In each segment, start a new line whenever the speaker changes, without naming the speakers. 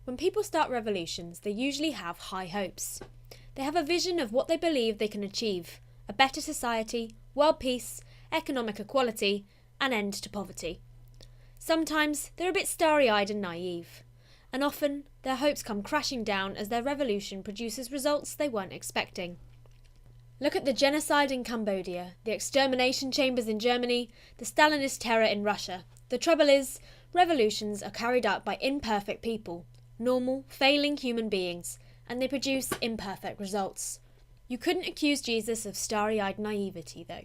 When people start revolutions, they usually have high hopes. They have a vision of what they believe they can achieve: a better society, world peace, economic equality, an end to poverty. Sometimes they're a bit starry-eyed and naive, and often their hopes come crashing down as their revolution produces results they weren't expecting. Look at the genocide in Cambodia, the extermination chambers in Germany, the Stalinist terror in Russia. The trouble is, revolutions are carried out by imperfect people, normal, failing human beings, and they produce imperfect results. You couldn't accuse Jesus of starry-eyed naivety, though.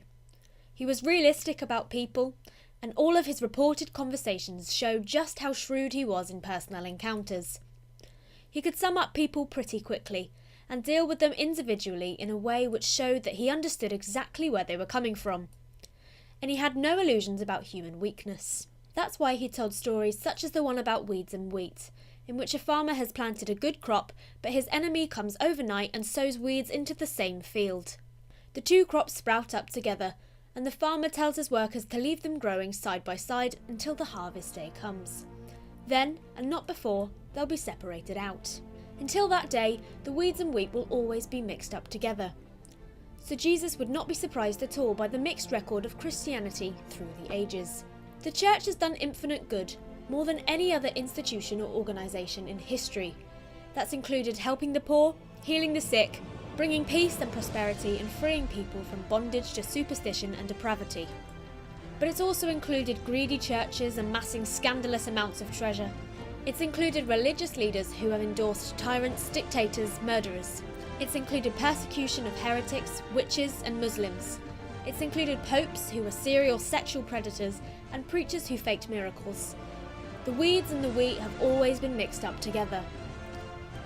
He was realistic about people, and all of his reported conversations show just how shrewd he was in personal encounters. He could sum up people pretty quickly, and deal with them individually in a way which showed that he understood exactly where they were coming from. And he had no illusions about human weakness. That's why he told stories such as the one about weeds and wheat, in which a farmer has planted a good crop, but his enemy comes overnight and sows weeds into the same field. The two crops sprout up together, and the farmer tells his workers to leave them growing side by side until the harvest day comes. Then, and not before, they'll be separated out. Until that day, the weeds and wheat will always be mixed up together. So Jesus would not be surprised at all by the mixed record of Christianity through the ages. The church has done infinite good, more than any other institution or organisation in history. That's included helping the poor, healing the sick, bringing peace and prosperity, and freeing people from bondage to superstition and depravity. But it's also included greedy churches amassing scandalous amounts of treasure. It's included religious leaders who have endorsed tyrants, dictators, murderers. It's included persecution of heretics, witches and Muslims. It's included popes who were serial sexual predators and preachers who faked miracles. The weeds and the wheat have always been mixed up together.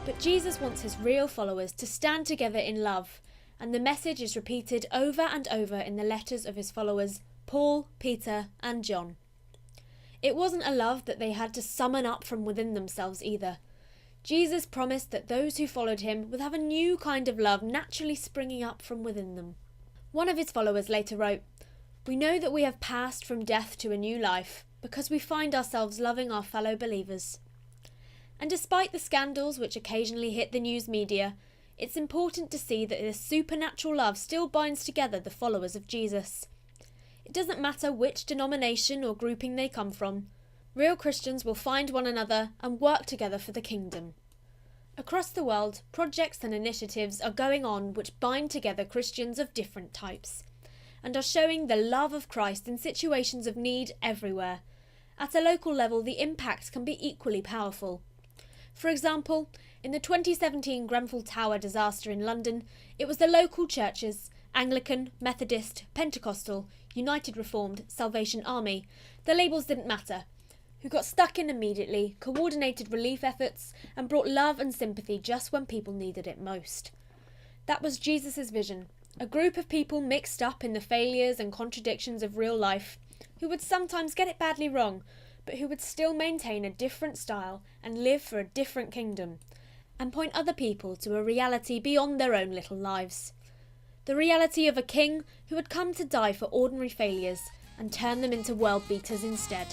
But Jesus wants his real followers to stand together in love, and the message is repeated over and over in the letters of his followers, Paul, Peter and John. It wasn't a love that they had to summon up from within themselves either. Jesus promised that those who followed him would have a new kind of love naturally springing up from within them. One of his followers later wrote, "We know that we have passed from death to a new life because we find ourselves loving our fellow believers." And despite the scandals which occasionally hit the news media, it's important to see that this supernatural love still binds together the followers of Jesus. It doesn't matter which denomination or grouping they come from. Real Christians will find one another and work together for the kingdom. Across the world, projects and initiatives are going on which bind together Christians of different types, and are showing the love of Christ in situations of need everywhere. At a local level, the impact can be equally powerful. For example, in the 2017 Grenfell Tower disaster in London, it was the local churches, Anglican, Methodist, Pentecostal, United Reformed, Salvation Army, the labels didn't matter, who got stuck in immediately, coordinated relief efforts, and brought love and sympathy just when people needed it most. That was Jesus' vision, a group of people mixed up in the failures and contradictions of real life, who would sometimes get it badly wrong, but who would still maintain a different style and live for a different kingdom, and point other people to a reality beyond their own little lives. The reality of a king who had come to die for ordinary failures and turn them into world beaters instead.